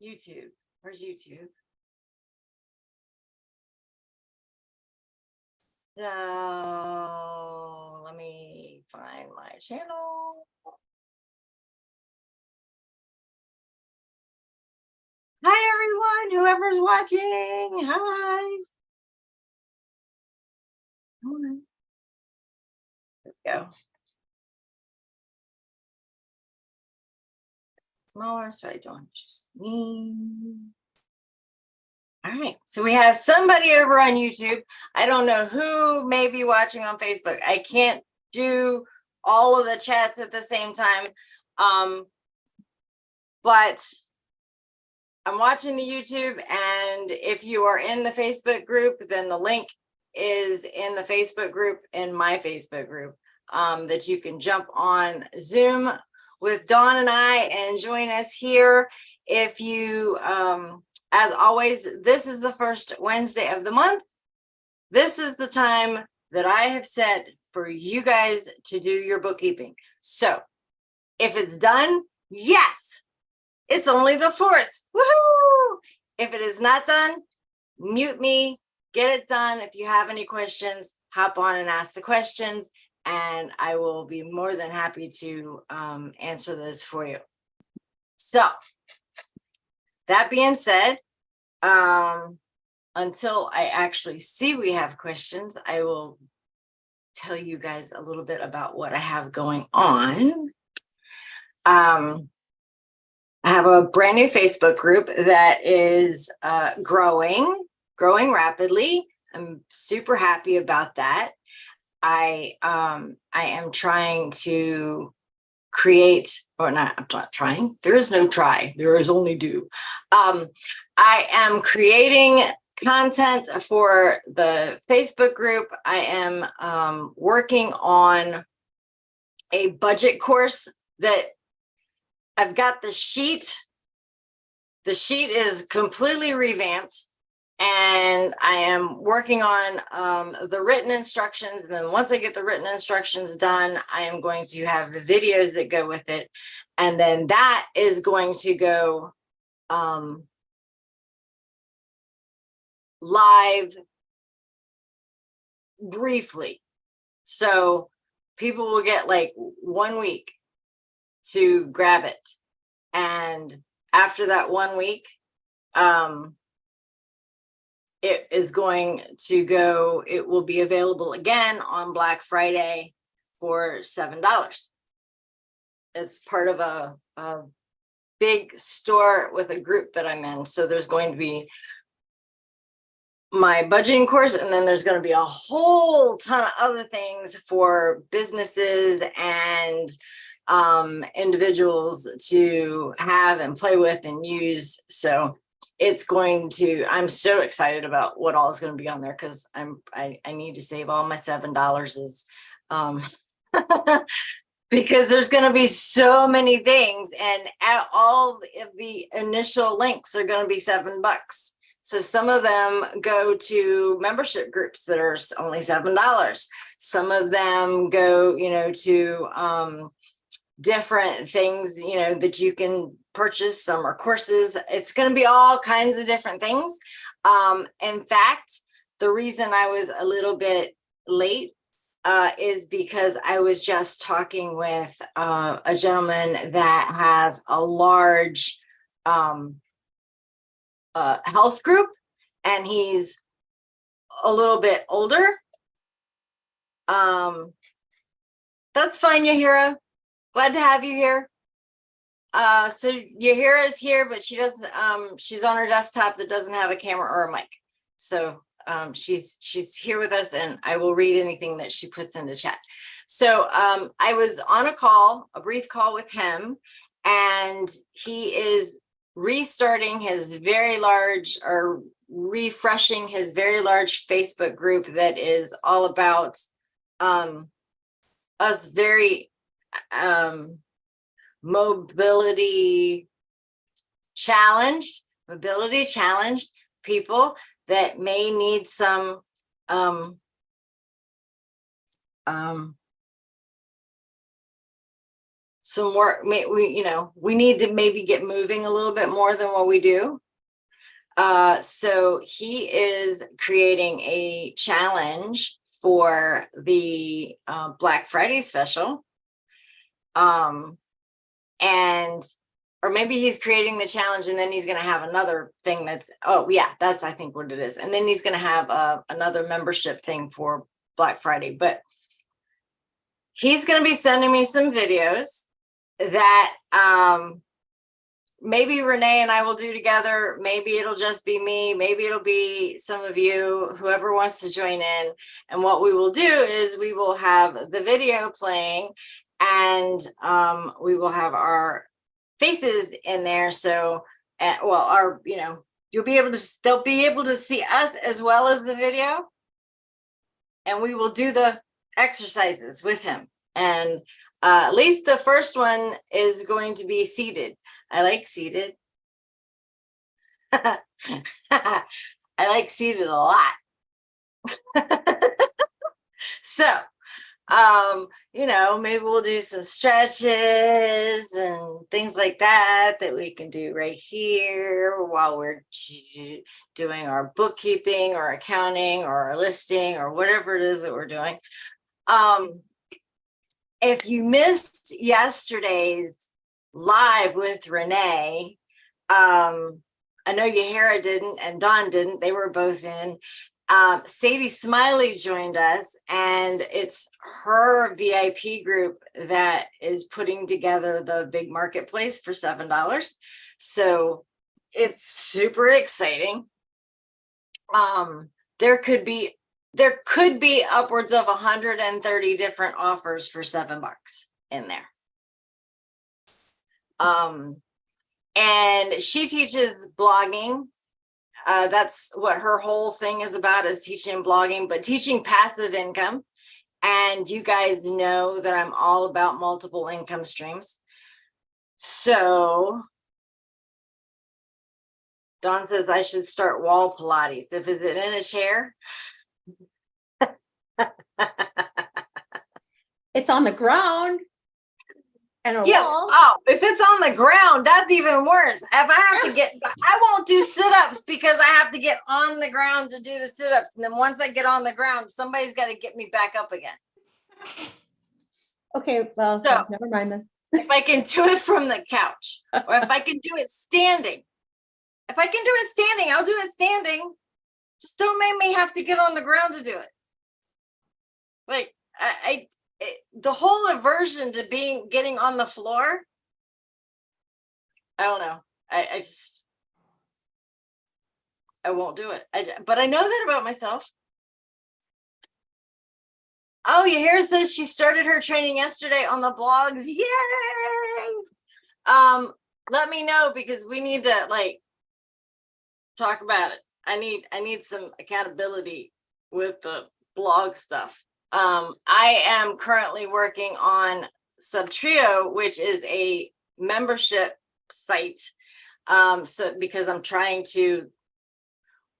YouTube. Where's YouTube? So let me find my channel. Hi, everyone, whoever's watching. Hi. There we go. Smaller, so I don't just me. All right, so we have somebody over on YouTube. I don't know who may be watching on Facebook. I can't do all of the chats at the same time. But I'm watching the YouTube, and if you are in the Facebook group, then the link is in the Facebook group, in my Facebook group, that you can jump on Zoom with Dawn and I and join us here. If you, as always, this is the first Wednesday of the month. This is the time that I have set for you guys to do your bookkeeping. So if it's done, yes, it's only the 4th. Woohoo! If it is not done, mute me, get it done. If you have any questions, hop on and ask the questions, and I will be more than happy to answer those for you. So that being said, until I actually see we have questions, I will tell you guys a little bit about what I have going on. I have a brand new Facebook group that is growing rapidly. I'm super happy about that. I am trying to create, or not, I'm not trying. There is no try. There is only do. I am creating content for the Facebook group. I am working on a budget course that I've got the sheet. The sheet is completely revamped, and I am working on the written instructions. And then once I get the written instructions done, I am going to have the videos that go with it. And then that is going to go live briefly. So people will get like 1 week to grab it, and after that 1 week, it is going to go, it will be available again on Black Friday for $7. It's part of a big store with a group that I'm in. So there's going to be my budgeting course, and then there's going to be a whole ton of other things for businesses and individuals to have and play with and use. So it's going to, I'm so excited about what all is going to be on there, because I need to save all my $7 is because there's going to be so many things, and all of the initial links are going to be $7. So some of them go to membership groups that are only $7. Some of them go, to different things, that you can purchase. Some are courses. It's going to be all kinds of different things. In fact, the reason I was a little bit late is because I was just talking with a gentleman that has a large health group, and he's a little bit older. That's fine, Yahira. Glad to have you here. So Yahira is here, but she doesn't, she's on her desktop that doesn't have a camera or a mic. So she's here with us, and I will read anything that she puts into chat. So I was on a brief call with him, and he is restarting his very large, or refreshing his very large Facebook group that is all about us very mobility challenged people that may need some some work. We need to maybe get moving a little bit more than what we do. So he is creating a challenge for the Black Friday special. And or maybe he's creating the challenge and then he's going to have another thing that's, oh yeah, that's I think what it is. And then he's going to have another membership thing for Black Friday. But he's going to be sending me some videos that maybe Renee and I will do together. Maybe it'll just be me. Maybe it'll be some of you, whoever wants to join in. And what we will do is we will have the video playing and we will have our faces in there. So, they'll be able to see us as well as the video. And we will do the exercises with him. And at least the first one is going to be seated. I like seated. I like seated a lot. So, maybe we'll do some stretches and things like that we can do right here while we're doing our bookkeeping or accounting or our listing or whatever it is that we're doing. If you missed yesterday's live with Renee, I know Yahara didn't and Dawn didn't. They were both in. Sadie Smiley joined us, and it's her VIP group that is putting together the big marketplace for $7. So it's super exciting. There could be upwards of 130 different offers for $7 in there. And she teaches blogging. That's what her whole thing is about, is teaching blogging, but teaching passive income. And you guys know that I'm all about multiple income streams. So Dawn says I should start wall Pilates. Is it in a chair? It's on the ground. And yeah. Oh, if it's on the ground, that's even worse. If I have to I won't do sit-ups because I have to get on the ground to do the sit-ups. And then once I get on the ground, somebody's got to get me back up again. Okay, well, so, never mind then. If I can do it from the couch, or if I can do it standing. If I can do it standing, I'll do it standing. Just don't make me have to get on the ground to do it. Like, the whole aversion to getting on the floor, I don't know. I won't do it. But I know that about myself. Oh, Yahara says she started her training yesterday on the blogs. Yay! Let me know, because we need to talk about it. I need some accountability with the blog stuff. I am currently working on Subtrio, which is a membership site. Because I'm trying to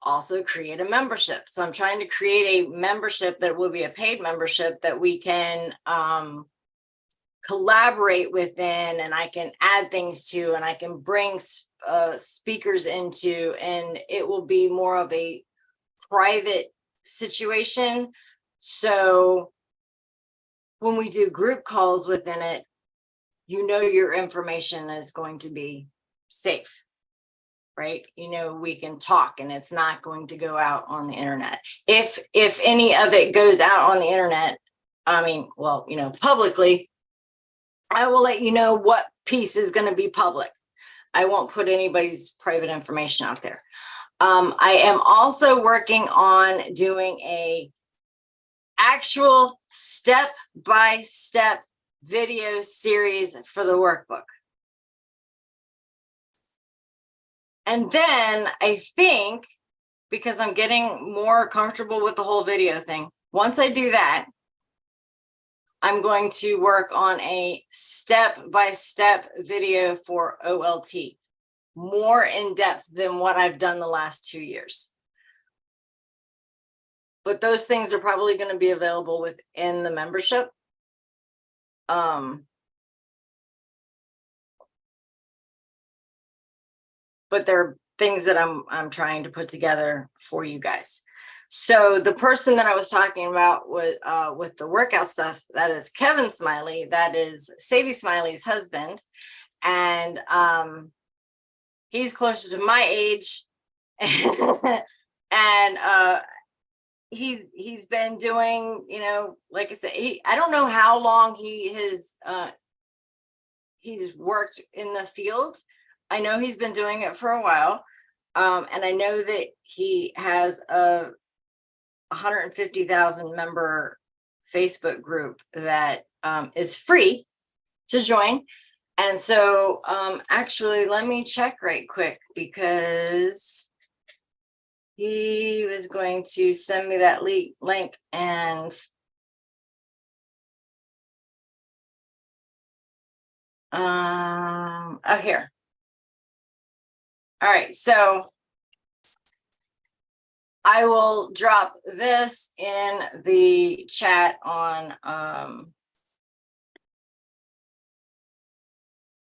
also create a membership. So I'm trying to create a membership that will be a paid membership that we can collaborate within, and I can add things to, and I can bring speakers into, and it will be more of a private situation. So when we do group calls within it, your information is going to be safe, right? We can talk and it's not going to go out on the internet. If any of it goes out on the internet, publicly, I will let you know what piece is going to be public. I won't put anybody's private information out there. I am also working on doing a actual step-by-step video series for the workbook. And then I think, because I'm getting more comfortable with the whole video thing, once I do that, I'm going to work on a step-by-step video for OLT, more in depth than what I've done the last 2 years. But those things are probably going to be available within the membership. but they're things that I'm trying to put together for you guys. So the person that I was talking about with the workout stuff, that is Kevin Smiley, that is Sadie Smiley's husband. And he's closer to my age. And he's been doing, you know, like I said, I don't know how long he's worked in the field. I know he's been doing it for a while. And I know that he has a 150,000 member Facebook group that is free to join. And so actually, let me check right quick, because he was going to send me that link and oh, here. All right, so I will drop this in the chat on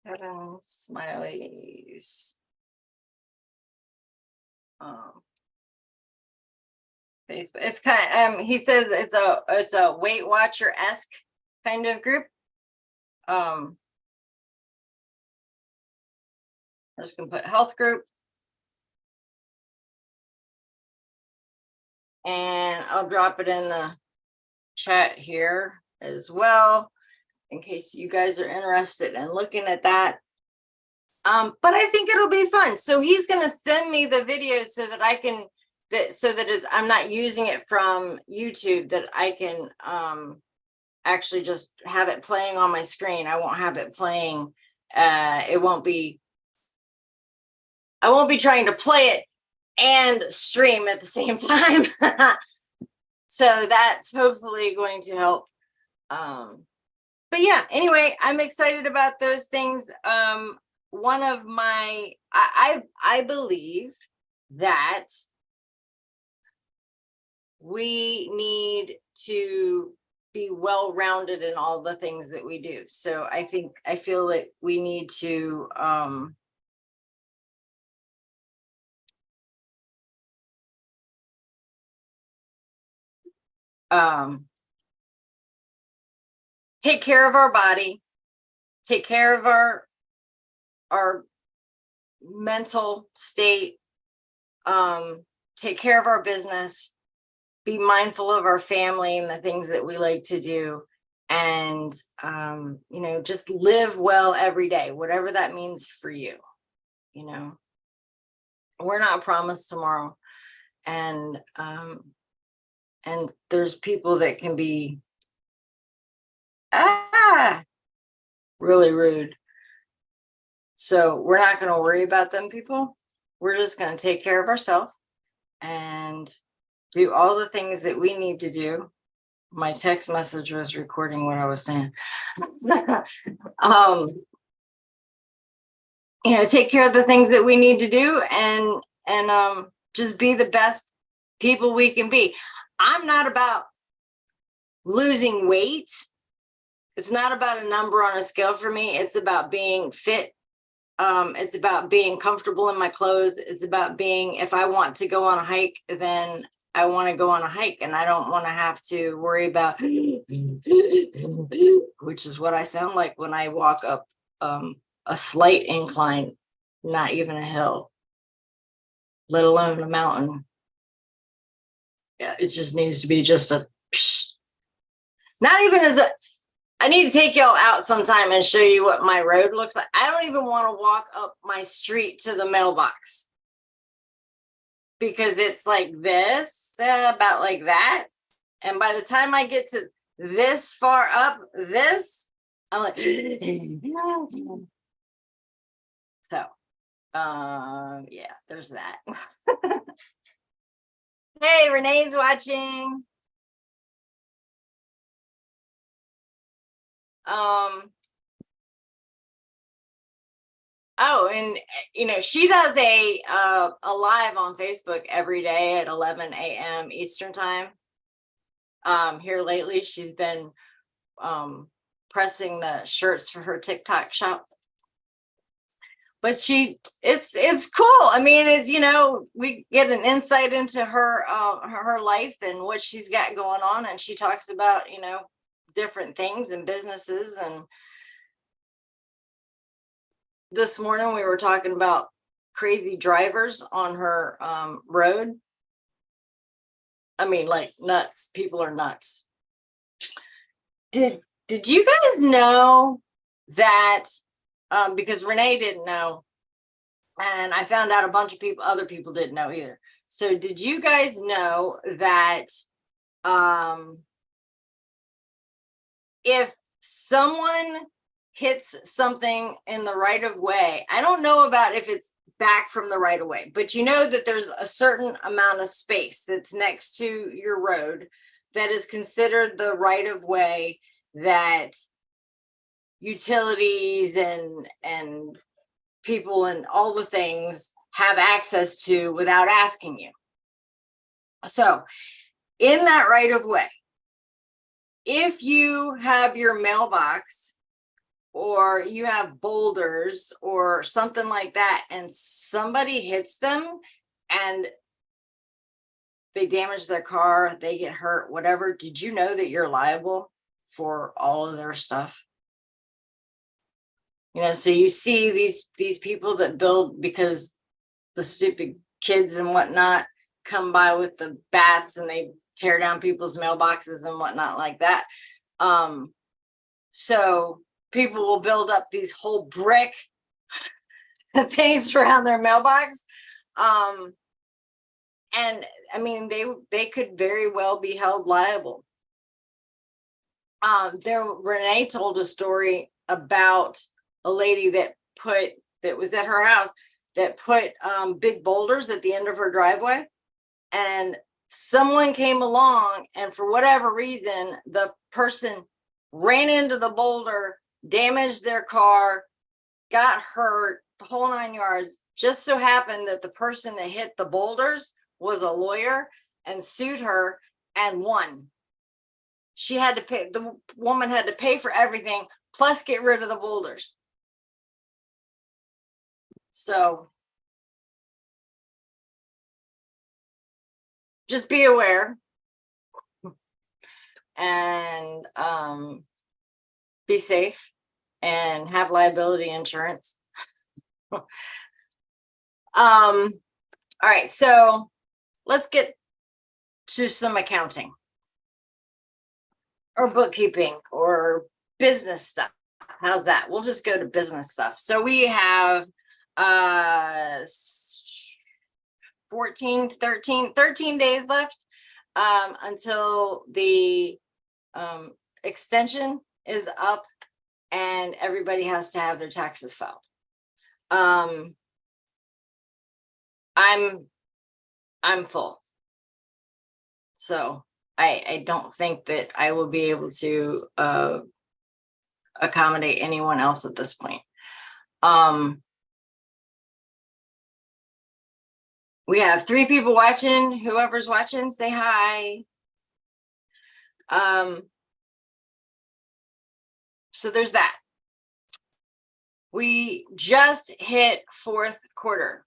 Kevin Smiley's Facebook. It's kind of, he says it's a Weight Watcher-esque kind of group. I'm just gonna put health group. And I'll drop it in the chat here as well, in case you guys are interested in looking at that. But I think it'll be fun. So he's gonna send me the video so that I can, I'm not using it from YouTube, that I can actually just have it playing on my screen. I won't have it playing. I won't be trying to play it and stream at the same time. So that's hopefully going to help. But yeah, anyway, I'm excited about those things. One of my, I believe that we need to be well-rounded in all the things that we do. So I feel like we need to take care of our body, take care of our mental state, take care of our business, be mindful of our family and the things that we like to do, and you know, just live well every day, whatever that means for you. You know, we're not promised tomorrow, and there's people that can be really rude. So we're not going to worry about them people. We're just going to take care of ourselves and do all the things that we need to do. My text message was recording what I was saying. You know, take care of the things that we need to do, and just be the best people we can be. I'm not about losing weight. It's not about a number on a scale for me. It's about being fit. It's about being comfortable in my clothes. It's about being, if I want to go on a hike, then I want to go on a hike, and I don't want to have to worry about, which is what I sound like when I walk up a slight incline, not even a hill, let alone a mountain. Yeah, it just needs to be just a, not even as a, I need to take y'all out sometime and show you what my road looks like. I don't even want to walk up my street to the mailbox, because it's like this, about like that. And by the time I get to this far up, this, I'm like, so, yeah, there's that. Hey, Renee's watching. Oh, and you know, she does a live on Facebook every day at 11 a.m. Eastern time. Here lately, she's been pressing the shirts for her TikTok shop. but it's cool. I mean, it's, you know, we get an insight into her life and what she's got going on, and she talks about, you know, different things and businesses. And this morning we were talking about crazy drivers on her road. I mean, like nuts. People are nuts. Did you guys know that because Renee didn't know, and I found out a bunch of other people didn't know either. So did you guys know that if someone hits something in the right of way, I don't know about if it's back from the right of way, but you know that there's a certain amount of space that's next to your road that is considered the right of way that utilities and people and all the things have access to without asking you. So in that right of way, if you have your mailbox or you have boulders or something like that, and somebody hits them and they damage their car, they get hurt, whatever, did you know that you're liable for all of their stuff? You know, so you see these people that build because the stupid kids and whatnot come by with the bats and they tear down people's mailboxes and whatnot like that. So people will build up these whole brick things around their mailbox. And I mean, they could very well be held liable. Renee told a story about a lady that was at her house that put big boulders at the end of her driveway, and someone came along and for whatever reason, the person ran into the boulder, damaged their car, got hurt, the whole 9 yards. Just so happened that the person that hit the boulders was a lawyer and sued her and won. She had to pay, the woman had to pay for everything, plus get rid of the boulders. So just be aware and be safe and have liability insurance. All right, so let's get to some accounting or bookkeeping or business stuff. How's that? We'll just go to business stuff. So we have 13 days left until the extension is up and everybody has to have their taxes filed. I'm full. So I don't think that I will be able to accommodate anyone else at this point. We have 3 people watching. Whoever's watching, say hi. So there's that. We just hit 4th quarter.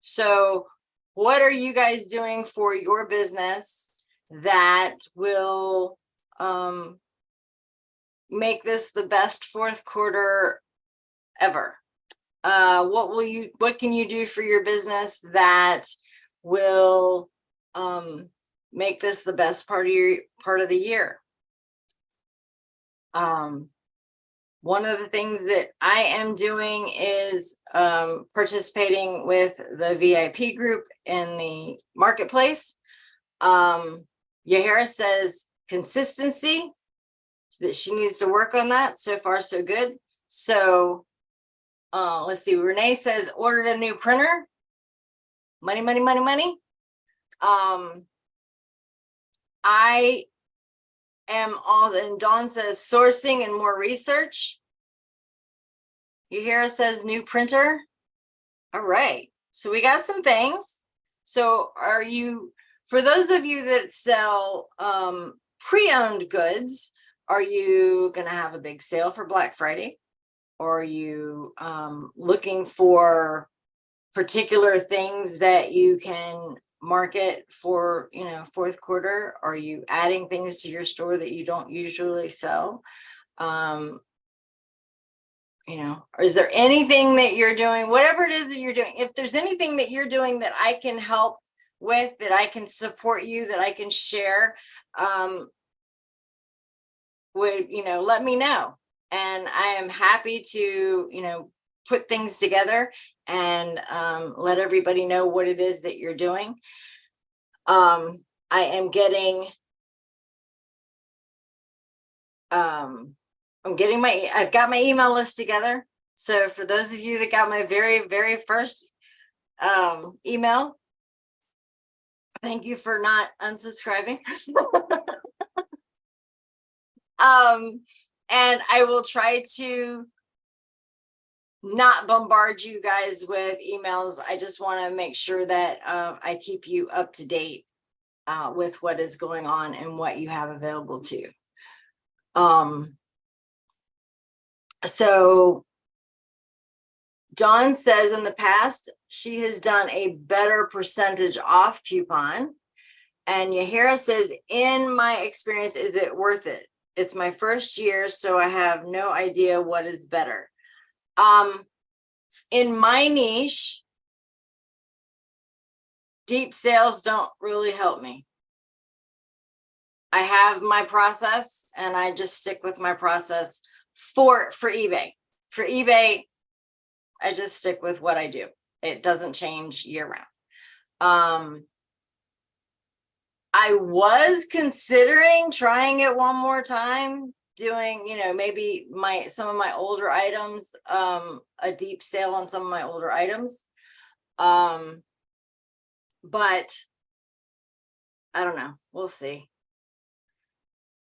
So what are you guys doing for your business that will make this the best 4th quarter ever? What can you do for your business that will make this the best part of the year? One of the things that I am doing is participating with the VIP group in the marketplace. Yahira says consistency, that she needs to work on that. So far, so good. So let's see. Renee says ordered a new printer. Money, money, money, money. I am all, and Dawn says sourcing and more research. Yahira says new printer. All right. So we got some things. So are you, for those of you that sell pre-owned goods, are you going to have a big sale for Black Friday? Or are you looking for particular things that you can market for, fourth quarter? Are you adding things to your store that you don't usually sell? Or is there anything that you're doing, whatever it is that you're doing, if there's anything that you're doing that I can help with, that I can support you, that I can share, let me know. And I am happy to, put things together and let everybody know what it is that you're doing. I am getting, I've got my email list together. So for those of you that got my very, very first email, thank you for not unsubscribing. And I will try to not bombard you guys with emails. I just want to make sure that I keep you up to date with what is going on and what you have available to you. So Dawn says in the past, she has done a better percentage off coupon. And Yahira says, in my experience, is it worth it? It's my first year, so I have no idea what is better. In my niche, deep sales don't really help me. I have my process and I just stick with my process for eBay. For eBay, I just stick with what I do. It doesn't change year round. I was considering trying it one more time, doing, maybe some of my older items, a deep sale on some of my older items. But I don't know. We'll see.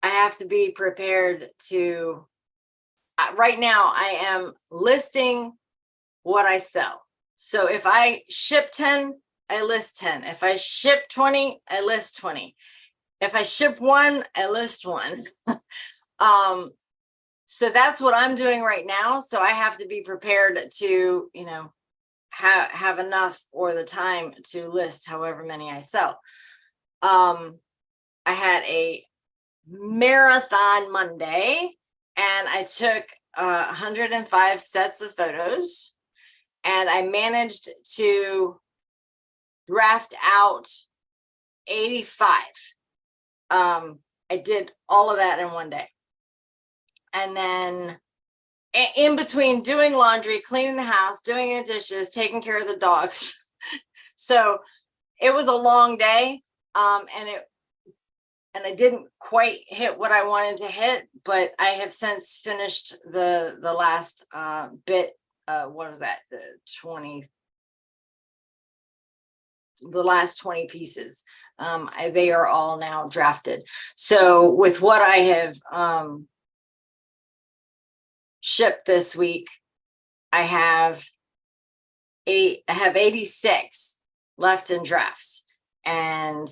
I have to be prepared to, right now I am listing what I sell. So if I ship 10, I list 10. If I ship 20, I list 20. If I ship 1, I list 1. So that's what I'm doing right now. So I have to be prepared to, have enough or the time to list however many I sell. I had a marathon Monday and I took 105 sets of photos and I managed to draft out 85. I did all of that in one day. And then in between doing laundry, cleaning the house, doing the dishes, taking care of the dogs. So it was a long day. And I didn't quite hit what I wanted to hit, but I have since finished the last bit. What was that? The last 20 pieces. They are all now drafted. So with what I have shipped this week, I have 86 left in drafts, and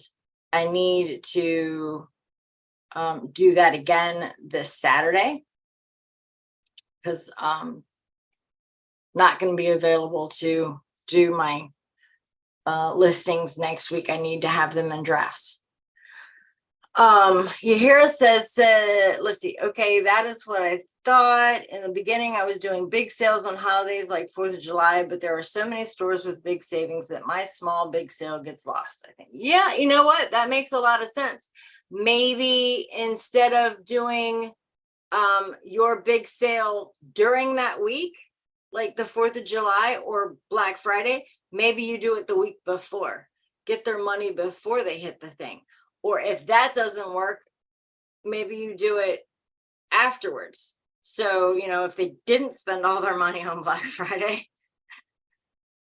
I need to do that again this Saturday because not going to be available to do my listings next week. I need to have them in drafts. Yahira says, let's see. Okay, that is what I thought. In the beginning, I was doing big sales on holidays like 4th of July, but there are so many stores with big savings that my small big sale gets lost, I think. Yeah, you know what? That makes a lot of sense. Maybe instead of doing your big sale during that week, like the 4th of July or Black Friday, maybe you do it the week before. Get their money before they hit the thing. Or if that doesn't work, maybe you do it afterwards. So, if they didn't spend all their money on Black Friday,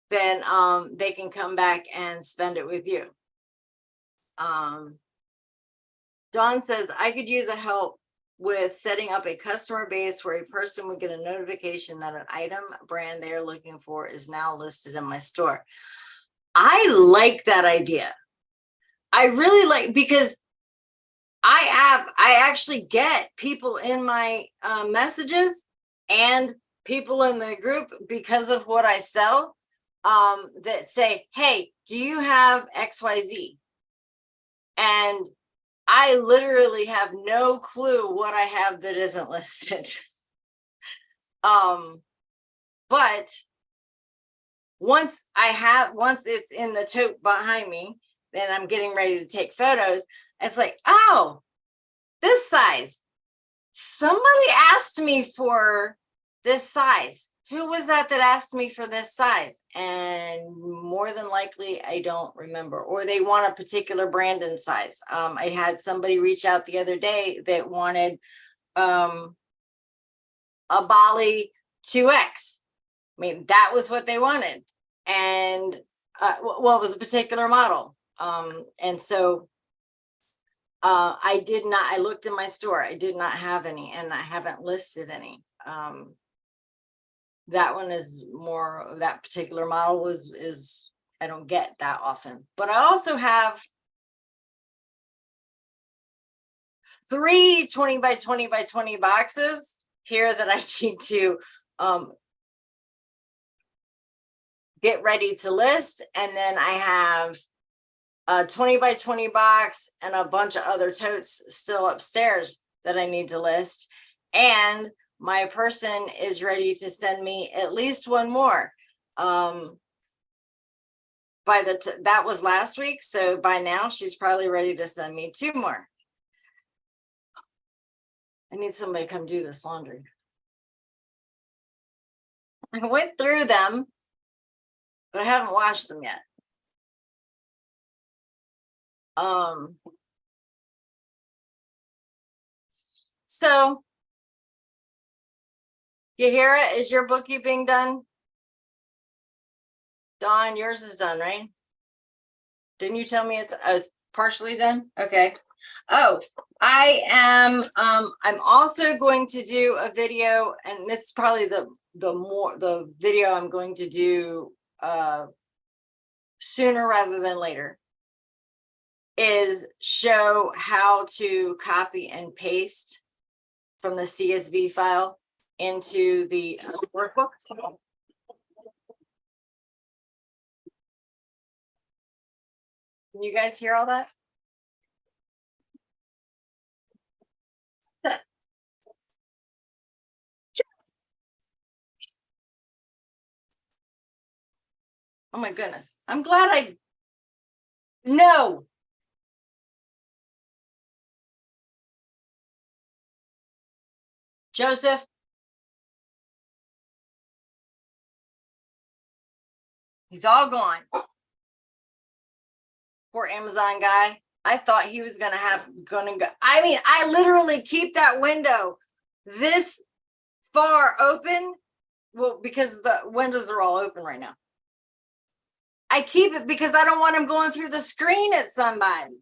then they can come back and spend it with you. Dawn says, I could use a help with setting up a customer base where a person would get a notification that an item brand they're looking for is now listed in my store. I like that idea. I really like, because I actually get people in my messages and people in the group because of what I sell, that say, hey, do you have XYZ? And I literally have no clue what I have that isn't listed. But once it's in the tote behind me, then I'm getting ready to take photos. It's like, oh, this size. Somebody asked me for this size. Who was that asked me for this size? And more than likely, I don't remember. Or they want a particular brand and size. I had somebody reach out the other day that wanted a Bali 2X. I mean, that was what they wanted. And well, it was a particular model. And so I looked in my store. I did not have any, and I haven't listed any. That one is more, that particular model is I don't get that often. But I also have 3 20 by 20 by 20 boxes here that I need to get ready to list. And then I have a 20 by 20 box and a bunch of other totes still upstairs that I need to list. And my person is ready to send me at least one more. That was last week. So by now she's probably ready to send me 2 more. I need somebody to come do this laundry. I went through them, but I haven't washed them yet. So Yahira, is your bookkeeping done? Dawn, yours is done, right? Didn't you tell me it's partially done? Okay. Oh, I am I'm also going to do a video, and this is probably the video I'm going to do sooner rather than later, is show how to copy and paste from the CSV file into the workbook. Can you guys hear all that? Oh my goodness. I'm glad no. Joseph. He's all gone. Poor Amazon guy. I thought he was gonna go. I mean, I literally keep that window this far open. Well, because the windows are all open right now. I keep it because I don't want him going through the screen at somebody.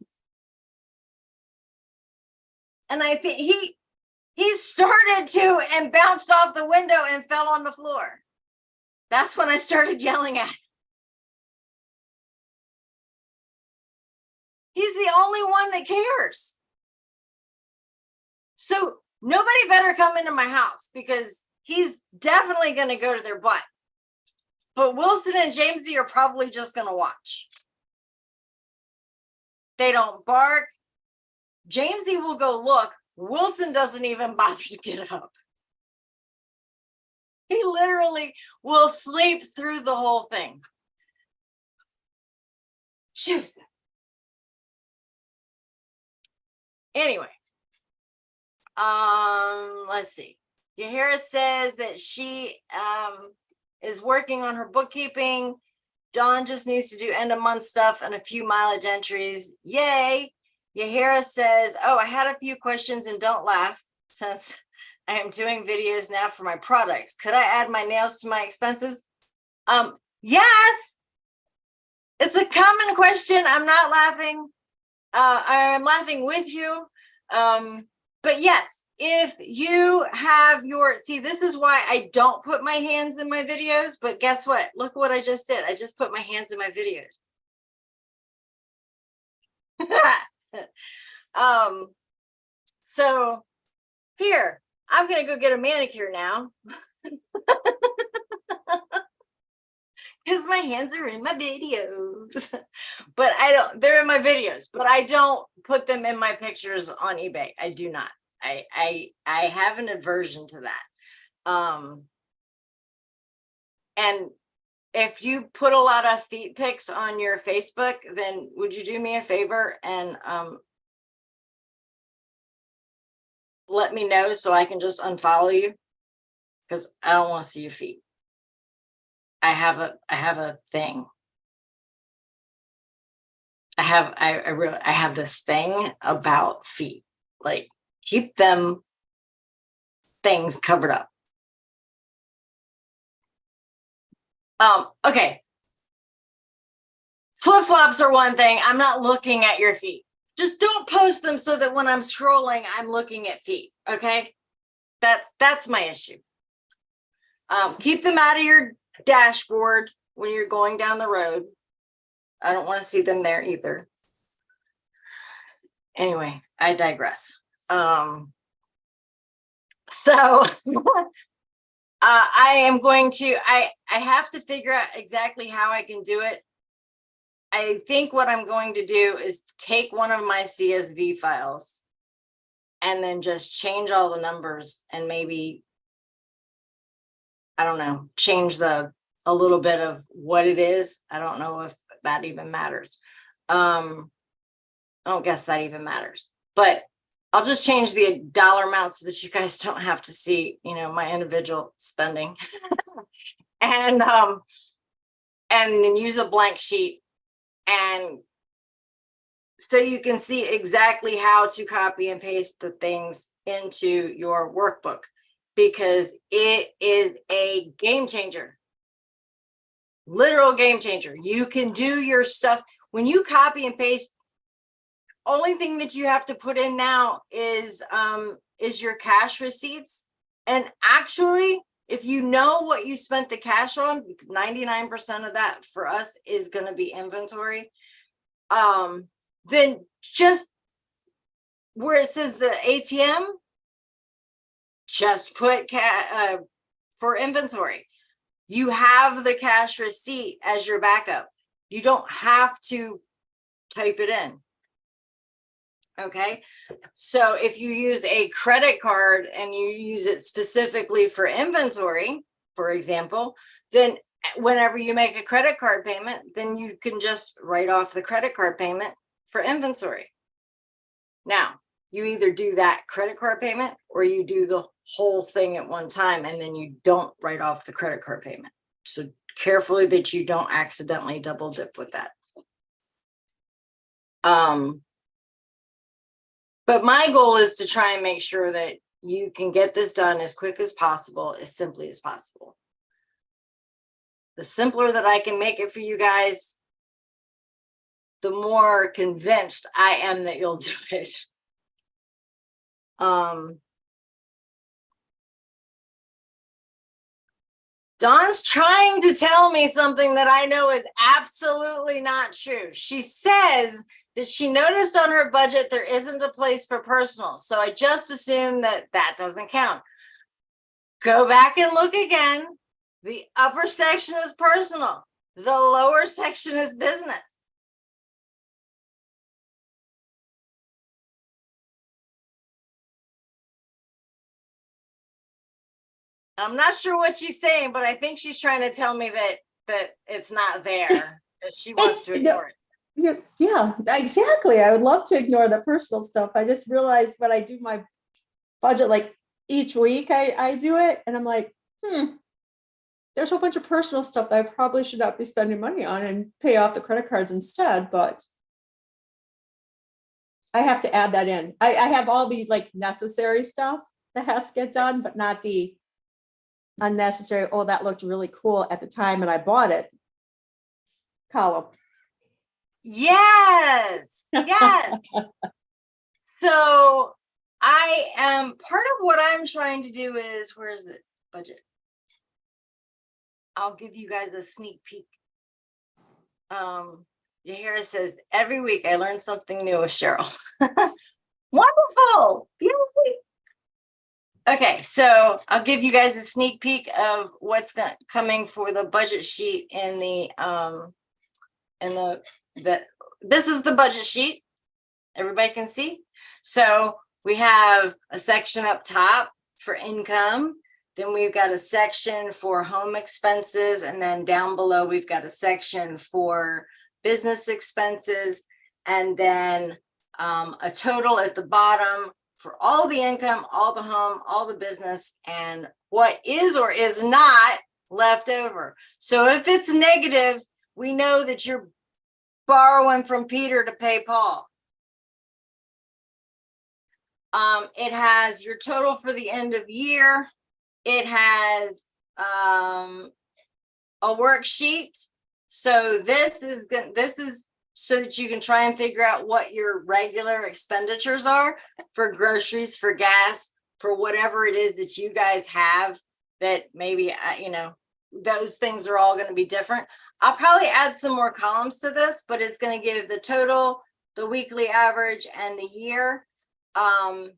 And I think he started to and bounced off the window and fell on the floor. That's when I started yelling at him. He's the only one that cares. So nobody better come into my house because he's definitely going to go to their butt. But Wilson and Jamesy are probably just going to watch. They don't bark. Jamesy will go look. Wilson doesn't even bother to get up. He literally will sleep through the whole thing. Shoot. Anyway, let's see. Yahira says that she is working on her bookkeeping. Dawn just needs to do end of month stuff and a few mileage entries. Yay. Yahira says, oh, I had a few questions and don't laugh since I am doing videos now for my products. Could I add my nails to my expenses? Yes. It's a common question. I'm not laughing. I'm laughing with you. But yes, if you have see, this is why I don't put my hands in my videos, but guess what? Look what I just did. I just put my hands in my videos. So here, I'm going to go get a manicure now. because my hands are in my videos. But I don't, they're in my videos, but I don't put them in my pictures on eBay. I do not. I have an aversion to that. And if you put a lot of feet pics on your Facebook, then would you do me a favor and let me know so I can just unfollow you? Because I don't want to see your feet. I have a thing. I have this thing about feet. Like, keep them things covered up. Okay. Flip-flops are one thing. I'm not looking at your feet. Just don't post them so that when I'm scrolling, I'm looking at feet. Okay. That's my issue. Keep them out of your dashboard when you're going down the road. I don't want to see them there either. Anyway, I digress. So I am going to, I have to figure out exactly how I can do it. I think what I'm going to do is take one of my CSV files and then just change all the numbers and maybe, I don't know, change a little bit of what it is. I don't know if that even matters. I don't guess that even matters, but I'll just change the dollar amounts so that you guys don't have to see, you know, my individual spending and then use a blank sheet. And so you can see exactly how to copy and paste the things into your workbook, because it is a game changer, literal game changer. You can do your stuff when you copy and paste. Only thing that you have to put in now is your cash receipts. And actually, if you know what you spent the cash on, 99% of that for us is going to be inventory. Then just where it says the ATM, just put for inventory. You have the cash receipt as your backup. You don't have to type it in. Okay, so if you use a credit card and you use it specifically for inventory, for example, then whenever you make a credit card payment, then you can just write off the credit card payment for inventory. Now, you either do that credit card payment or you do the whole thing at one time and then you don't write off the credit card payment. So carefully that you don't accidentally double dip with that. But my goal is to try and make sure that you can get this done as quick as possible, as simply as possible. The simpler that I can make it for you guys, the more convinced I am that you'll do it. Dawn's trying to tell me something that I know is absolutely not true. She says that she noticed on her budget there isn't a place for personal. So I just assume that that doesn't count. Go back and look again. The upper section is personal. The lower section is business. I'm not sure what she's saying, but I think she's trying to tell me that it's not there, that she wants to ignore it. Yeah, exactly. I would love to ignore the personal stuff. I just realized when I do my budget, like each week I do it and I'm like, there's a whole bunch of personal stuff that I probably should not be spending money on and pay off the credit cards instead, but I have to add that in. I have all the like necessary stuff that has to get done, but not the unnecessary, oh, that looked really cool at the time and I bought it column. Yes. So I am, part of what I'm trying to do is, where is it? Budget. I'll give you guys a sneak peek. Yahira says, every week I learn something new with Cheryl. Wonderful. Yay. Okay, so I'll give you guys a sneak peek of what's coming for the budget sheet in this is the budget sheet. Everybody can see. So we have a section up top for income. Then we've got a section for home expenses. And then down below, we've got a section for business expenses. And then a total at the bottom for all the income, all the home, all the business, and what is or is not left over. So if it's negative, we know that you're borrowing from Peter to pay Paul. It has your total for the end of year. It has a worksheet. So this is so that you can try and figure out what your regular expenditures are for groceries, for gas, for whatever it is that you guys have that maybe, you know, those things are all going to be different. I'll probably add some more columns to this, but it's going to give the total, the weekly average, and the year. And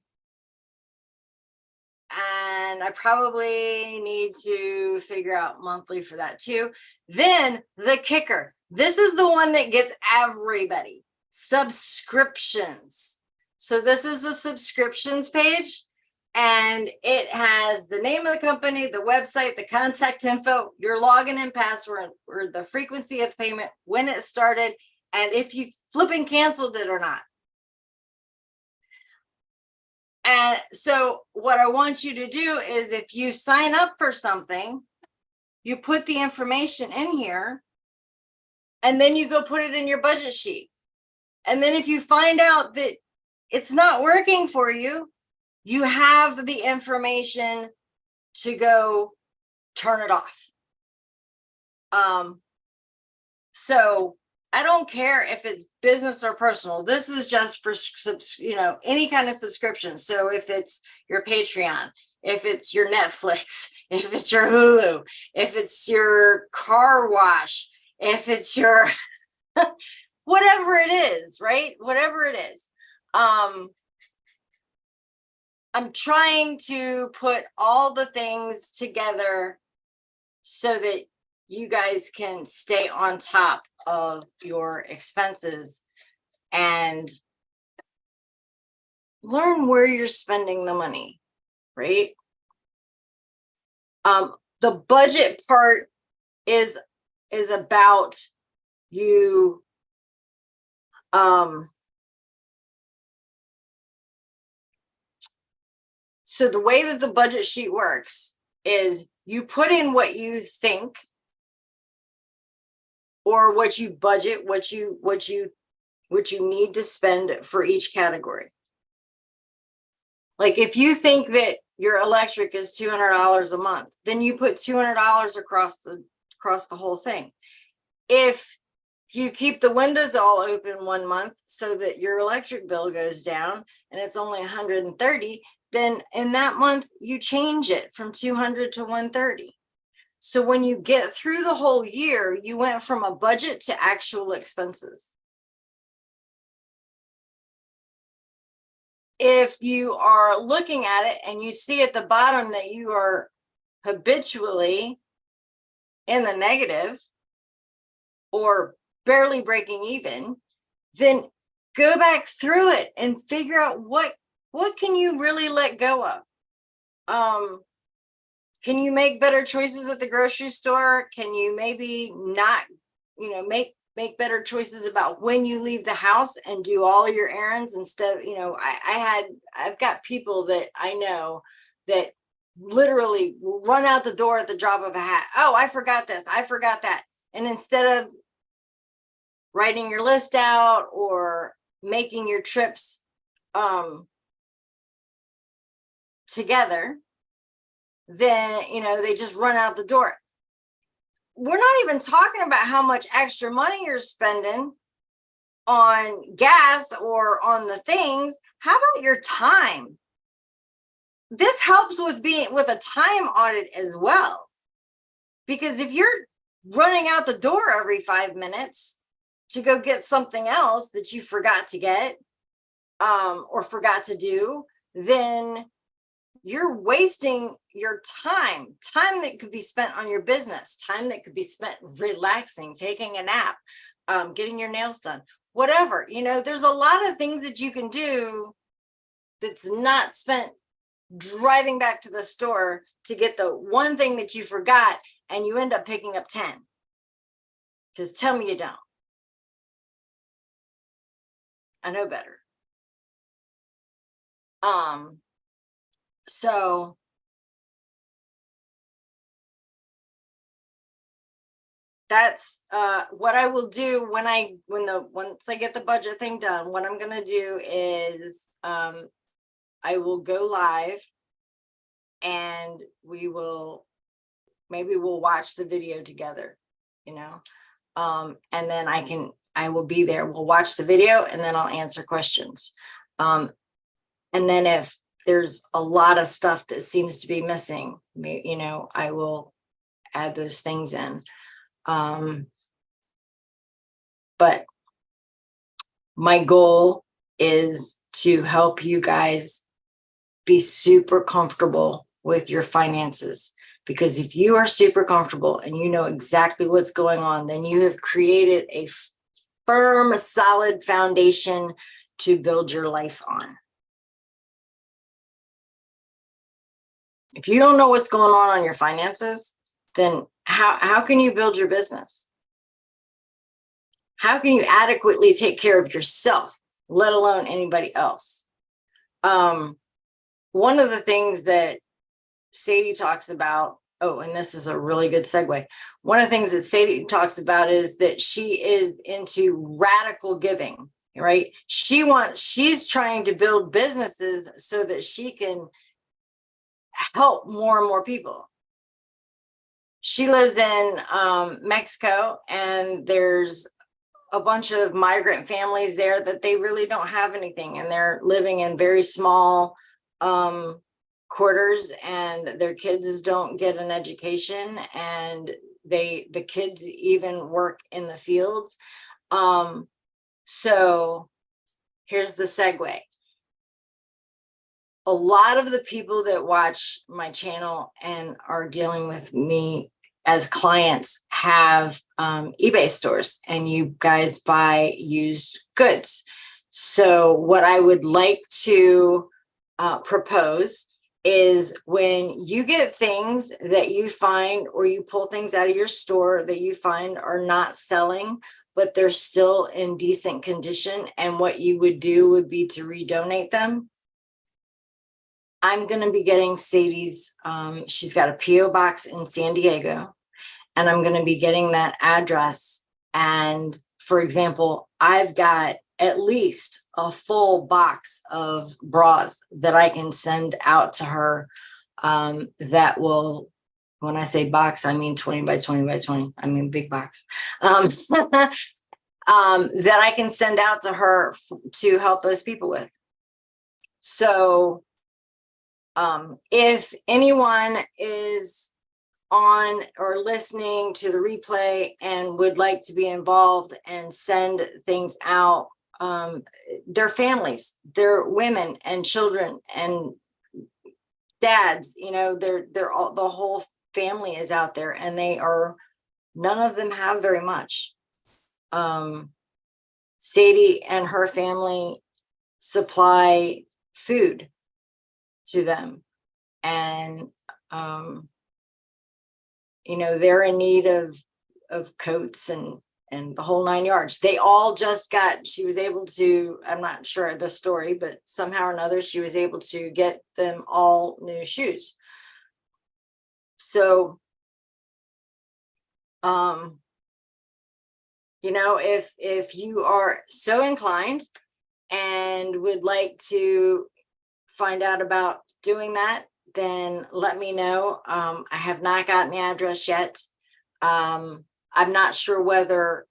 I probably need to figure out monthly for that too. Then the kicker. This is the one that gets everybody. Subscriptions. So this is the subscriptions page. And it has the name of the company, the website, the contact info, your login and password, or the frequency of payment, when it started, and if you flipping canceled it or not. And so what I want you to do is if you sign up for something, you put the information in here, and then you go put it in your budget sheet. And then if you find out that it's not working for you, you have the information to go turn it off. So I don't care if it's business or personal. This is just for, you know, any kind of subscription. So if it's your Patreon, if it's your Netflix, if it's your Hulu, if it's your car wash, if it's your whatever it is, right? Whatever it is. I'm trying to put all the things together so that you guys can stay on top of your expenses and learn where you're spending the money, right? The budget part is about you so the way that the budget sheet works is you put in what you think or what you budget, what you need to spend for each category. Like if you think that your electric is $200 a month, then you put $200 across the whole thing. If you keep the windows all open 1 month so that your electric bill goes down and it's only 130, then in that month you change it from 200 to 130. So when you get through the whole year, you went from a budget to actual expenses. If you are looking at it and you see at the bottom that you are habitually in the negative or barely breaking even, then go back through it and figure out what can you really let go of. Can you make better choices at the grocery store? Can you maybe not, you know, make better choices about when you leave the house and do all your errands instead of, you know, I've got people that I know that literally run out the door at the drop of a hat. Oh, I forgot this, I forgot that. And instead of writing your list out or making your trips together, then, you know, they just run out the door. We're not even talking about how much extra money you're spending on gas or on the things. How about your time? This helps with a time audit as well. Because if you're running out the door every 5 minutes to go get something else that you forgot to get or forgot to do, then you're wasting your time that could be spent on your business, time that could be spent relaxing, taking a nap, getting your nails done, whatever. You know, there's a lot of things that you can do that's not spent driving back to the store to get the one thing that you forgot, and you end up picking up 10. Because tell me you don't. I know better. So that's what I will do once I get the budget thing done. What I'm gonna do is I will go live, and maybe we'll watch the video together, you know, and then I will be there. We'll watch the video, and then I'll answer questions. And then if there's a lot of stuff that seems to be missing, you know, I will add those things in. But my goal is to help you guys be super comfortable with your finances, because if you are super comfortable and you know exactly what's going on, then you have created a firm, solid foundation to build your life on. If you don't know what's going on your finances, then how can you build your business? How can you adequately take care of yourself, let alone anybody else? One of the things that Sadie talks about, and this is a really good segue. One of the things that Sadie talks about is that she is into radical giving, right? She's trying to build businesses so that she can help more and more people. She lives in Mexico, and there's a bunch of migrant families there that they really don't have anything, and they're living in very small quarters, and their kids don't get an education, and the kids even work in the fields. So here's the segue. A lot of the people that watch my channel and are dealing with me as clients have eBay stores, and you guys buy used goods. So what I would like to propose is, when you get things that you find, or you pull things out of your store that you find are not selling, but they're still in decent condition, and what you would do would be to redonate them. I'm going to be getting Sadie's, she's got a PO box in San Diego, and I'm going to be getting that address. And for example, I've got at least a full box of bras that I can send out to her. That will, when I say box, I mean 20 by 20 by 20. I mean big box. That I can send out to her to help those people with. So if anyone is on or listening to the replay and would like to be involved and send things out, their families, their women and children and dads, you know, they're all, the whole family is out there, and none of them have very much. Sadie and her family supply food to them, and you know, they're in need of coats and the whole 9 yards. They all just she was able to, I'm not sure the story, but somehow or another she was able to get them all new shoes. So you know, if you are so inclined and would like to find out about doing that, then let me know. I have not gotten the address yet. I'm not sure about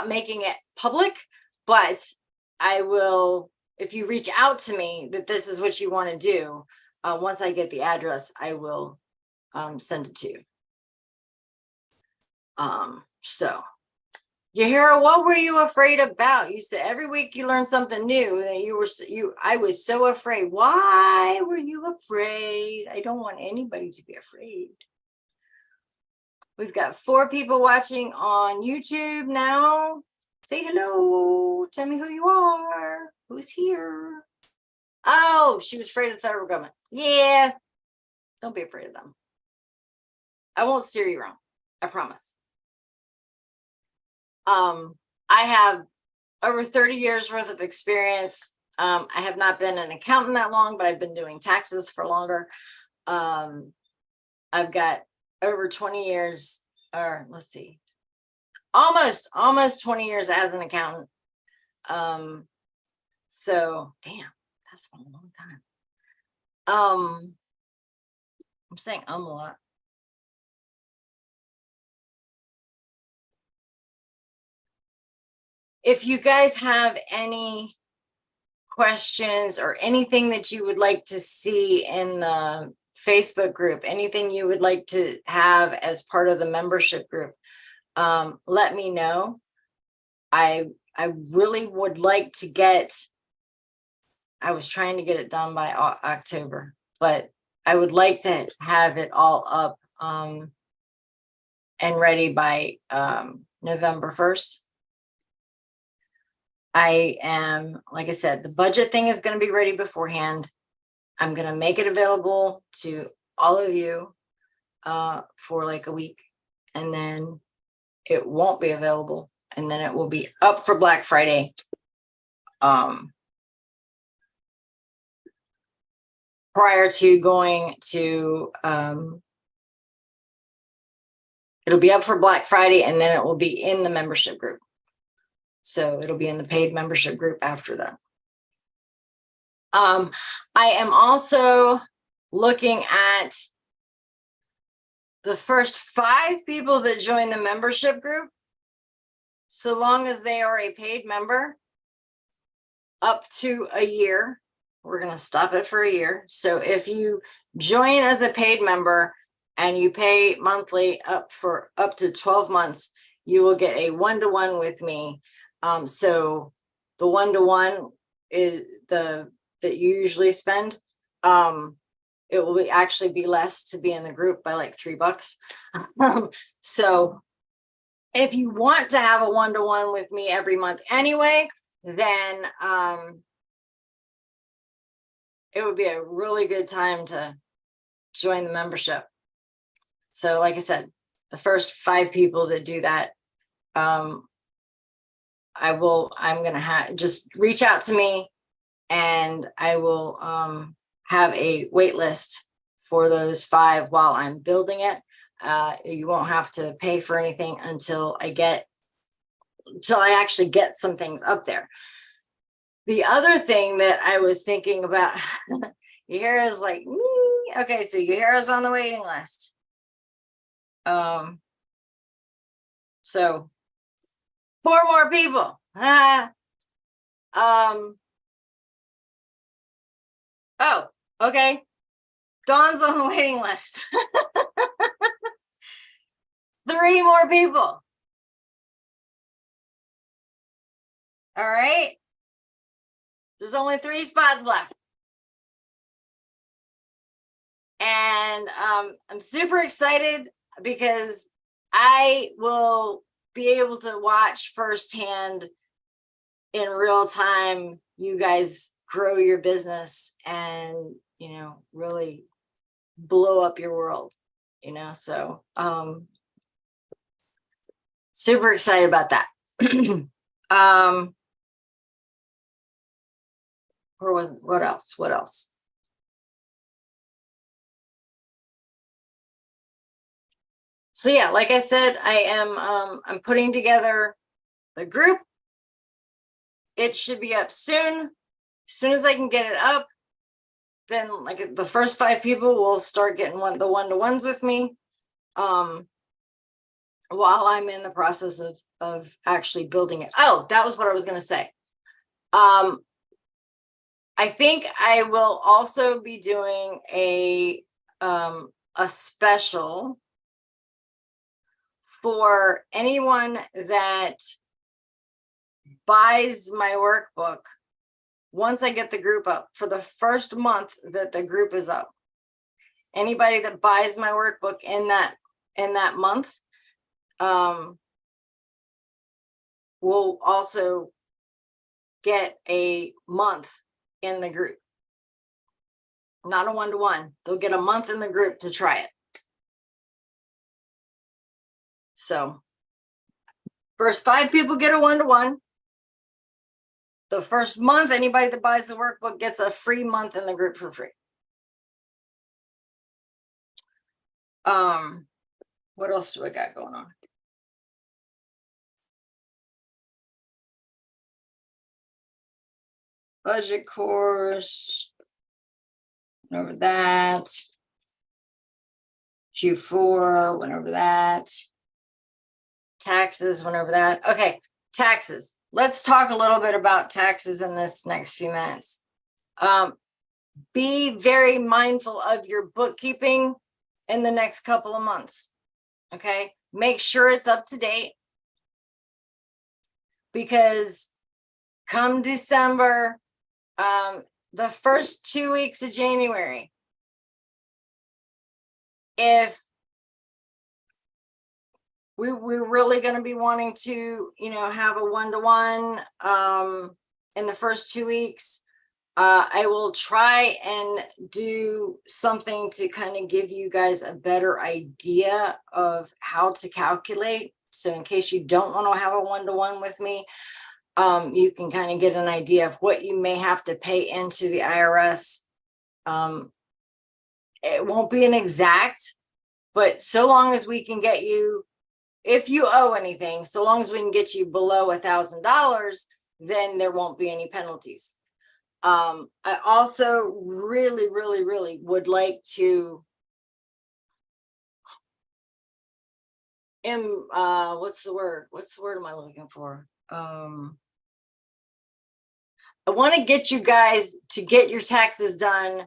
making it public, but I will, if you reach out to me that this is what you want to do, once I get the address, I will send it to you. So Yahira, what were you afraid about? You said every week you learn something new, and I was so afraid. Why were you afraid? I don't want anybody to be afraid. We've got 4 people watching on YouTube now. Say hello. Tell me who you are. Who's here? Oh, she was afraid of the federal government. Yeah. Don't be afraid of them. I won't steer you wrong. I promise. I have over 30 years worth of experience. I have not been an accountant that long, but I've been doing taxes for longer. I've got over 20 years, or let's see, almost 20 years as an accountant. So damn, that's been a long time. I'm saying a lot. If you guys have any questions or anything that you would like to see in the Facebook group, anything you would like to have as part of the membership group, let me know. I really would like to get, I was trying to get it done by October, but I would like to have it all up and ready by November 1st. I am, like I said, the budget thing is going to be ready beforehand. I'm going to make it available to all of you for like a week, and then it won't be available, and then it will be up for Black Friday. Prior to going to, it'll be up for Black Friday, and then it will be in the membership group. So it'll be in the paid membership group after that. I am also looking at the first 5 people that join the membership group, so long as they are a paid member, up to a year. We're going to stop it for a year. So if you join as a paid member and you pay monthly up to 12 months, you will get a 1-to-1 with me. So the 1-to-1 is that you usually spend. It will actually be less to be in the group by like $3. So if you want to have a 1-to-1 with me every month anyway, then it would be a really good time to join the membership. So like I said, the first 5 people that do that, I'm going to just reach out to me, and I will have a wait list for those 5 while I'm building it. You won't have to pay for anything until I actually get some things up there. The other thing that I was thinking about, Yahira's like, okay, so Yahira's on the waiting list. So 4 more people. Oh, okay. Dawn's on the waiting list. 3 more people. All right. There's only 3 spots left. And I'm super excited because I will be able to watch firsthand in real time you guys grow your business and, really blow up your world, so super excited about that. What else? So yeah, like I said, I'm putting together the group. It should be up soon. As soon as I can get it up, then like the first 5 people will start getting the 1-to-1s with me. While I'm in the process of actually building it. Oh, that was what I was going to say. I think I will also be doing a special for anyone that buys my workbook, once I get the group up for the first month that the group is up, anybody that buys my workbook in that month, will also get a month in the group. Not a one-to-one. They'll get a month in the group to try it. So first 5 people get a one-to-one. The first month, anybody that buys the workbook gets a free month in the group for free. What else do I got going on? Budget course. Went over that. Q4, went over that. Taxes, went over that. Okay, taxes. Let's talk a little bit about taxes in this next few minutes. Be very mindful of your bookkeeping in the next couple of months. Okay, make sure it's up to date, because come December, the first 2 weeks of January, if we're really going to be wanting to, have a one-to-one in the first 2 weeks, I will try and do something to kind of give you guys a better idea of how to calculate. So in case you don't want to have a one-to-one with me, you can kind of get an idea of what you may have to pay into the IRS. It won't be an exact, but so long as we can get you, if you owe anything, so long as we can get you below $1,000, then there won't be any penalties. I also really, really, really would like to what's the word am I looking for? I want to get you guys to get your taxes done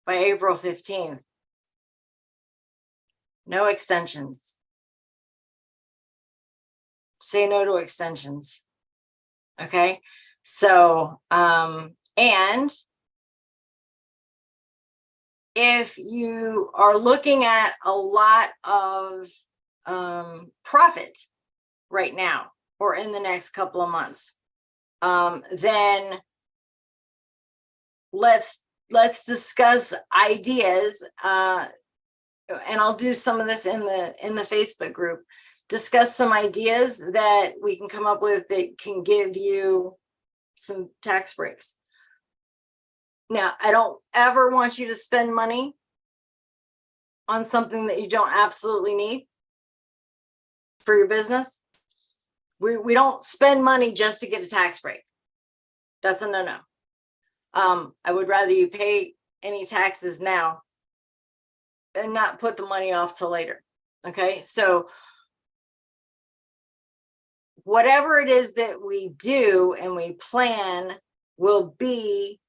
by April 15th. No extensions. Say no to extensions. Okay. So, and if you are looking at a lot of profit right now or in the next couple of months, then let's discuss ideas, and I'll do some of this in the Facebook group. Discuss some ideas that we can come up with that can give you some tax breaks. Now, I don't ever want you to spend money on something that you don't absolutely need for your business. We don't spend money just to get a tax break. That's a no-no. I would rather you pay any taxes now and not put the money off till later. Okay, so whatever it is that we do and we plan will be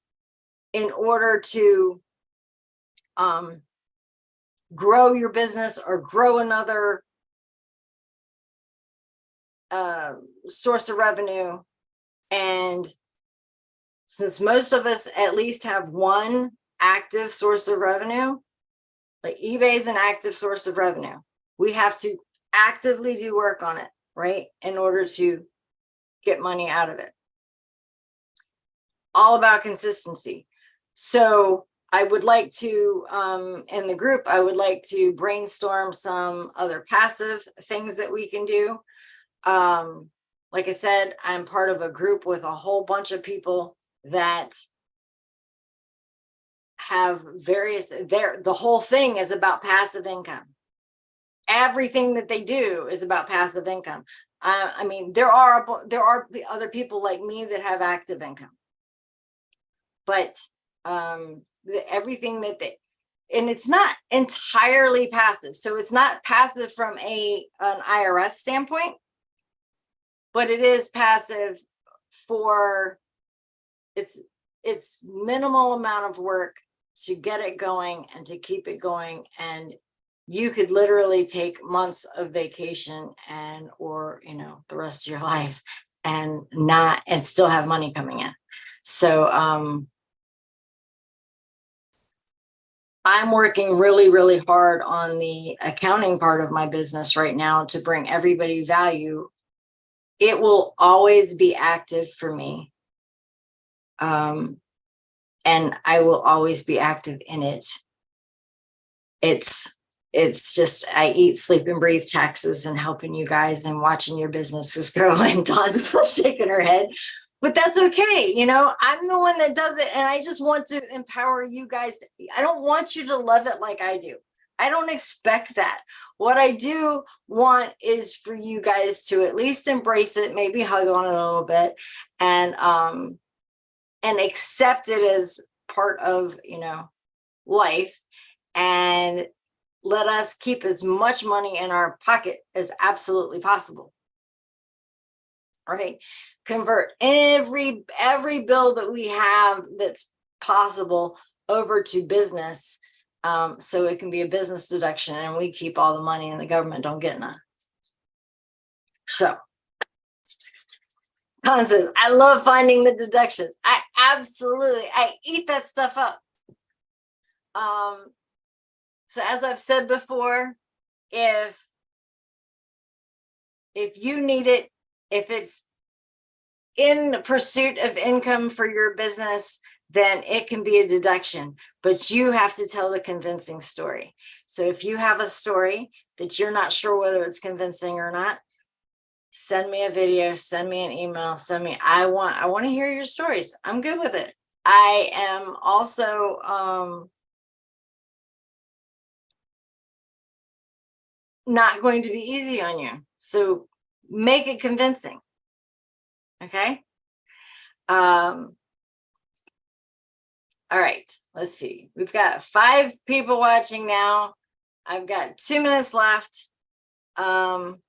in order to grow your business or grow another source of revenue. And since most of us at least have one active source of revenue, like eBay is an active source of revenue, we have to actively do work on it, right, in order to get money out of it. All about consistency. So I would like to, in the group, I would like to brainstorm some other passive things that we can do. Like I said, I'm part of a group with a whole bunch of people that have the whole thing is about passive income. Everything that they do is about passive income. I mean, there are other people like me that have active income, but everything that and it's not entirely passive. So it's not passive from an IRS standpoint, but it is passive for it's minimal amount of work to get it going and to keep it going. And you could literally take months of vacation or the rest of your life and still have money coming in. So, I'm working really, really hard on the accounting part of my business right now to bring everybody value. It will always be active for me. And I will always be active in it. It's just, I eat, sleep, and breathe taxes and helping you guys and watching your businesses grow. And Dawn's shaking her head, but that's okay. You know, I'm the one that does it, and I just want to empower you guys. I don't want you to love it like I do. I don't expect that. What I do want is for you guys to at least embrace it, maybe hug on it a little bit, and accept it as part of, you know, life, and let us keep as much money in our pocket as absolutely possible. All right. Convert every bill that we have that's possible over to business, so it can be a business deduction, and we keep all the money and the government don't get none. So Don says, I love finding the deductions. I eat that stuff up. So as I've said before, if you need it, if it's in the pursuit of income for your business, then it can be a deduction, but you have to tell the convincing story. So if you have a story that you're not sure whether it's convincing or not, send me a video, send me an email, I want to hear your stories. I'm good with it. I am also, not going to be easy on you. So make it convincing. Okay. All right, let's see. We've got 5 people watching now. I've got 2 minutes left. I'm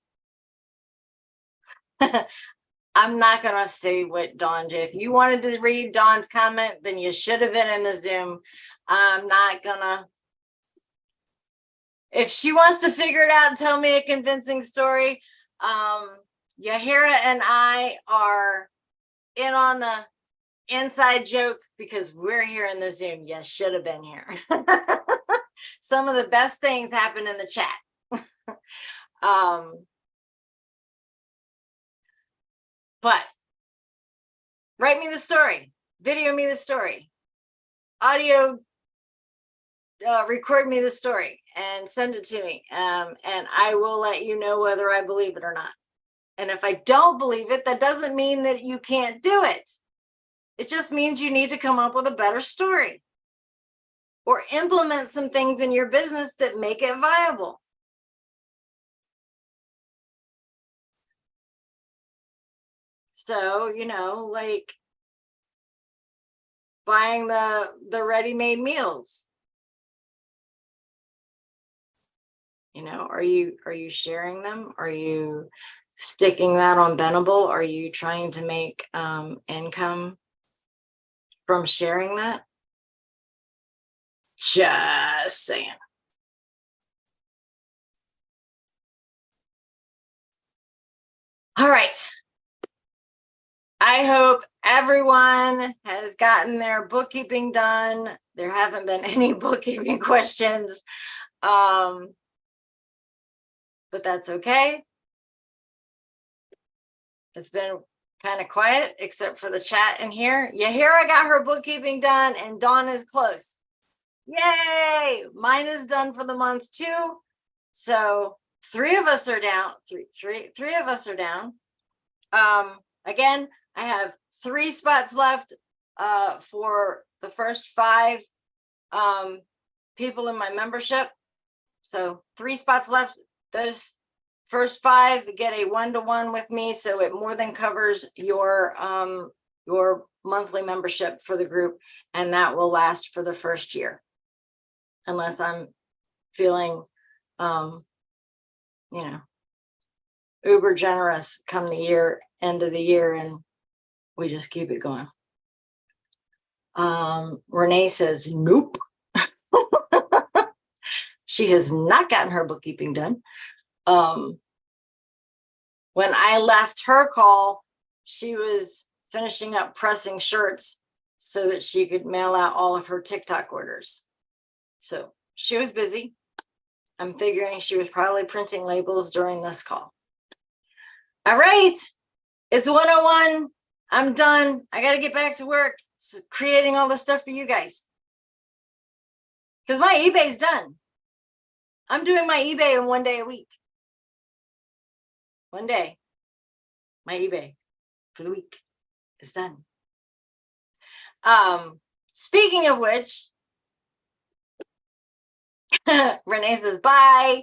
not going to say what Dawn did. If you wanted to read Dawn's comment, then you should have been in the Zoom. I'm not going to. If she wants to figure it out and tell me a convincing story, Yahira and I are in on the inside joke because we're here in the Zoom. You should have been here. Some of the best things happen in the chat. But write me the story, video me the story, audio record me the story and send it to me, and I will let you know whether I believe it or not. And if I don't believe it, that doesn't mean that you can't do it. It just means you need to come up with a better story or implement some things in your business that make it viable. So, you know, like buying the ready-made meals. You know, are you sharing them? Are you sticking that on Benable? Are you trying to make income from sharing that? Just saying. All right. I hope everyone has gotten their bookkeeping done. There haven't been any bookkeeping questions. But that's okay. It's been kind of quiet except for the chat in here. Yahira got her bookkeeping done and Dawn is close. Yay! Mine is done for the month too. So 3 of us are down. Three of us are down. Again, I have 3 spots left for the first 5 people in my membership. So 3 spots left. Those first 5 get a 1-to-1 with me, so it more than covers your monthly membership for the group, and that will last for the first year, unless I'm feeling, you know, uber generous come the end of the year, and we just keep it going. Renee says, nope. She has not gotten her bookkeeping done. When I left her call, she was finishing up pressing shirts so that she could mail out all of her TikTok orders. So she was busy. I'm figuring she was probably printing labels during this call. All right, it's 101. I'm done. I got to get back to work, creating all this stuff for you guys. Because my eBay's done. I'm doing my eBay in 1 day a week. 1 day. My eBay for the week is done. Speaking of which, Renee says bye.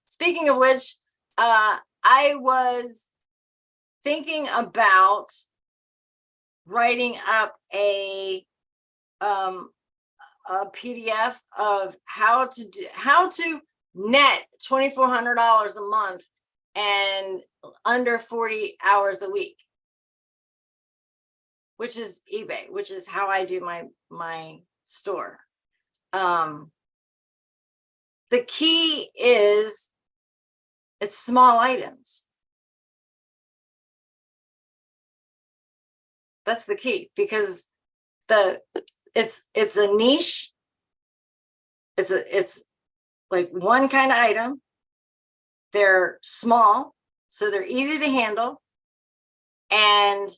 Speaking of which, I was thinking about writing up a PDF of how to net $2,400 a month and under 40 hours a week, which is eBay, which is how I do my store. The key is it's small items. That's the key, because it's a niche. It's like one kind of item. They're small, so they're easy to handle, and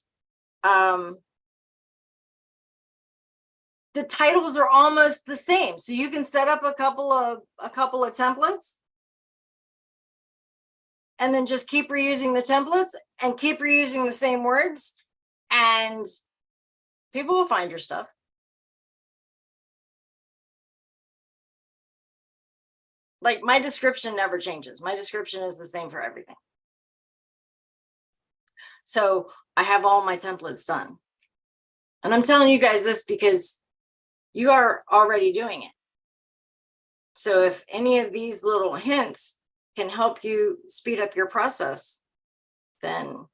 the titles are almost the same. So you can set up a couple of templates and then just keep reusing the templates and keep reusing the same words, and people will find your stuff. Like, my description never changes. My description is the same for everything. So I have all my templates done. And I'm telling you guys this because you are already doing it. So if any of these little hints can help you speed up your process, then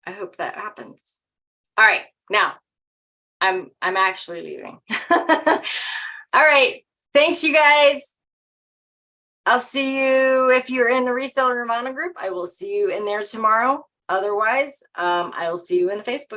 I hope that happens. All right, now I'm actually leaving. All right. Thanks, you guys. I'll see you if you're in the Reseller Nirvana group. I will see you in there tomorrow. Otherwise, I will see you in the Facebook